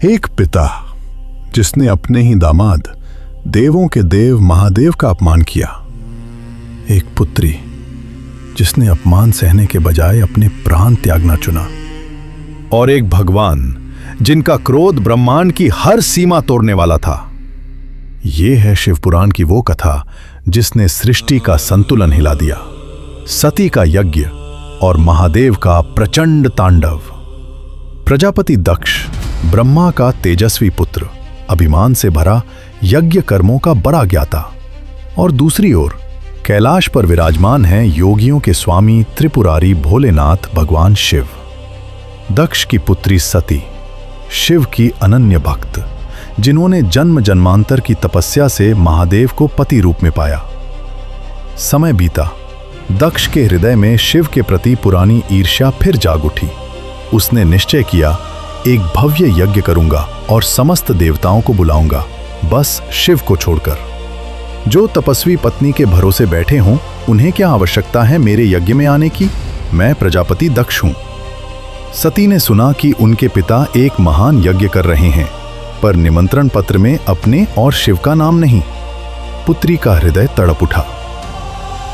एक पिता जिसने अपने ही दामाद देवों के देव महादेव का अपमान किया। एक पुत्री जिसने अपमान सहने के बजाय अपने प्राण त्यागना चुना। और एक भगवान जिनका क्रोध ब्रह्मांड की हर सीमा तोड़ने वाला था। ये है शिवपुराण की वो कथा जिसने सृष्टि का संतुलन हिला दिया। सती का यज्ञ और महादेव का प्रचंड तांडव। प्रजापति दक्ष ब्रह्मा का तेजस्वी पुत्र, अभिमान से भरा यज्ञ कर्मों का बड़ा ज्ञाता। और दूसरी ओर कैलाश पर विराजमान हैं योगियों के स्वामी त्रिपुरारी भोलेनाथ भगवान शिव। दक्ष की पुत्री सती शिव की अनन्य भक्त, जिन्होंने जन्म जन्मांतर की तपस्या से महादेव को पति रूप में पाया। समय बीता, दक्ष के हृदय में शिव के प्रति पुरानी ईर्ष्या फिर जाग उठी। उसने निश्चय किया, एक भव्य यज्ञ करूंगा और समस्त देवताओं को बुलाऊंगा, बस शिव को छोड़कर। जो तपस्वी पत्नी के भरोसे बैठे हों, उन्हें क्या आवश्यकता है मेरे यज्ञ में आने की? मैं प्रजापति दक्ष हूं। सती ने सुना कि उनके पिता एक महान यज्ञ कर रहे हैं, पर निमंत्रण पत्र में अपने और शिव का नाम नहीं। पुत्री का हृदय तड़प उठा।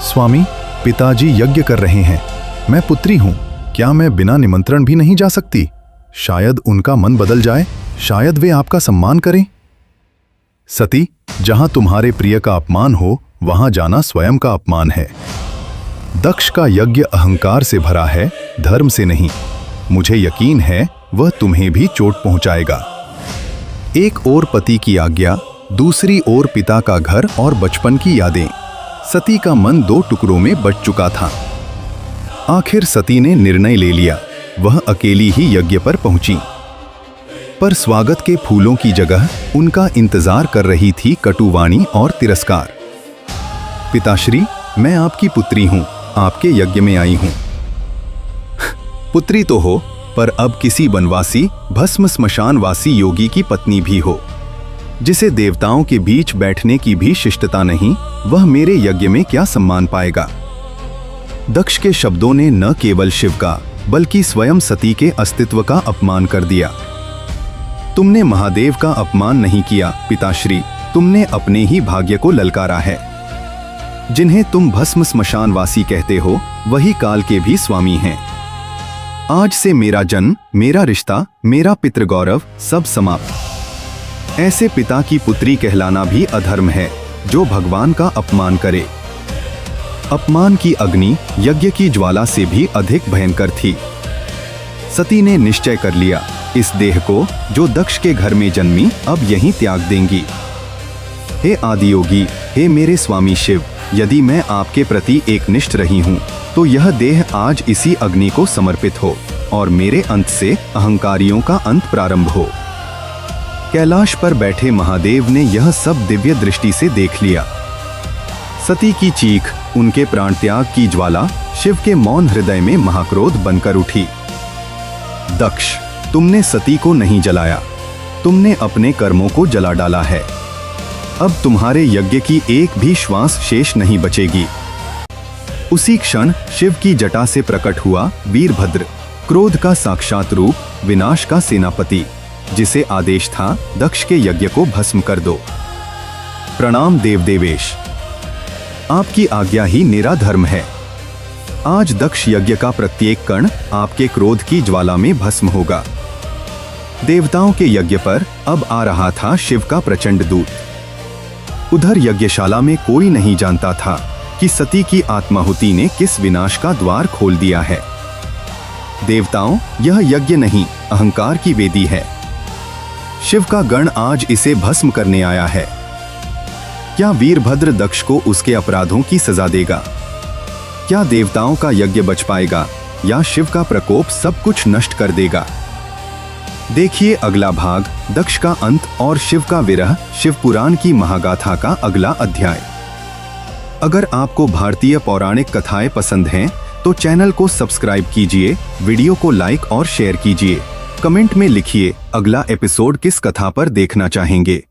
स्वामी, पिताजी यज्ञ कर रहे हैं, मैं पुत्री हूं, क्या मैं बिना निमंत्रण भी नहीं जा सकती? शायद उनका मन बदल जाए, शायद वे आपका सम्मान करें। सती, जहां तुम्हारे प्रिय का अपमान हो, वहां जाना स्वयं का अपमान है। दक्ष का यज्ञ अहंकार से भरा है, धर्म से नहीं। मुझे यकीन है वह तुम्हें भी चोट पहुंचाएगा। एक ओर पति की आज्ञा, दूसरी ओर पिता का घर और बचपन की यादें। सती का मन दो टुकड़ों में बंट चुका था। आखिर सती ने निर्णय ले लिया, वह अकेली ही यज्ञ पर पहुंची। पर स्वागत के फूलों की जगह उनका इंतजार कर रही थी कटुवाणी और तिरस्कार। पिताश्री, मैं आपकी पुत्री हूं, आपके यज्ञ में आई हूं। पुत्री तो हो, पर अब किसी वनवासी भस्म स्मशानवासी योगी की पत्नी भी हो, जिसे देवताओं के बीच बैठने की भी शिष्टता नहीं, वह मेरे यज्ञ में क्या सम्मान पाएगा? दक्ष के शब्दों ने न केवल शिव का बल्कि स्वयं सती के अस्तित्व का अपमान कर दिया। तुमने महादेव का अपमान नहीं किया पिताश्री, तुमने अपने ही भाग्य को ललकारा है। जिन्हें तुम भस्म स्मशानवासी कहते हो, वही काल के भी स्वामी हैं। आज से मेरा जन्म, मेरा रिश्ता, मेरा पितृगौरव सब समाप्त। ऐसे पिता की पुत्री कहलाना भी अधर्म है, जो भगवान का अपमान करे। अपमान की अग्नि यज्ञ की ज्वाला से भी अधिक भयंकर थी। सती ने निश्चय कर लिया, इस देह को जो दक्ष के घर में जन्मी, अब यहीं त्याग देंगी। हे आदियोगी, हे मेरे स्वामी शिव, यदि मैं आपके प्रति एकनिष्ठ रही हूँ, तो यह देह आज इसी अग्नि को समर्पित हो और मेरे अंत से अहंकारियों का अंत प्रारंभ हो। कैलाश पर बैठे महादेव ने यह सब दिव्य दृष्टि से देख लिया। सती की चीख, उनके प्राण त्याग की ज्वाला शिव के मौन हृदय में महाक्रोध बनकर उठी। दक्ष, तुमने सती को नहीं जलाया, तुमने अपने कर्मों को जला डाला है। अब तुम्हारे यज्ञ की एक भी श्वास शेष नहीं बचेगी। उसी क्षण शिव की जटा से प्रकट हुआ वीरभद्र, क्रोध का साक्षात रूप, विनाश का सेनापति, जिसे आदेश था दक्ष के यज्ञ को भस्म कर दो। प्रणाम देवदेवेश, आपकी आज्ञा ही मेरा धर्म है। आज दक्ष यज्ञ का प्रत्येक कण आपके क्रोध की ज्वाला में भस्म होगा। देवताओं के यज्ञ पर अब आ रहा था शिव का प्रचंड दूत। उधर यज्ञशाला में कोई नहीं जानता था कि सती की आत्माहुति ने किस विनाश का द्वार खोल दिया है। देवताओं, यह यज्ञ नहीं, अहंकार की वेदी है। शिव का गण आज इसे भस्म करने आया है। क्या वीरभद्र दक्ष को उसके अपराधों की सजा देगा? क्या देवताओं का यज्ञ बच पाएगा, या शिव का प्रकोप सब कुछ नष्ट कर देगा? देखिए अगला भाग, दक्ष का अंत और शिव का विरह, शिवपुराण की महागाथा का अगला अध्याय। अगर आपको भारतीय पौराणिक कथाएं पसंद हैं, तो चैनल को सब्सक्राइब कीजिए, वीडियो को लाइक और शेयर कीजिए। कमेंट में लिखिए अगला एपिसोड किस कथा पर देखना चाहेंगे।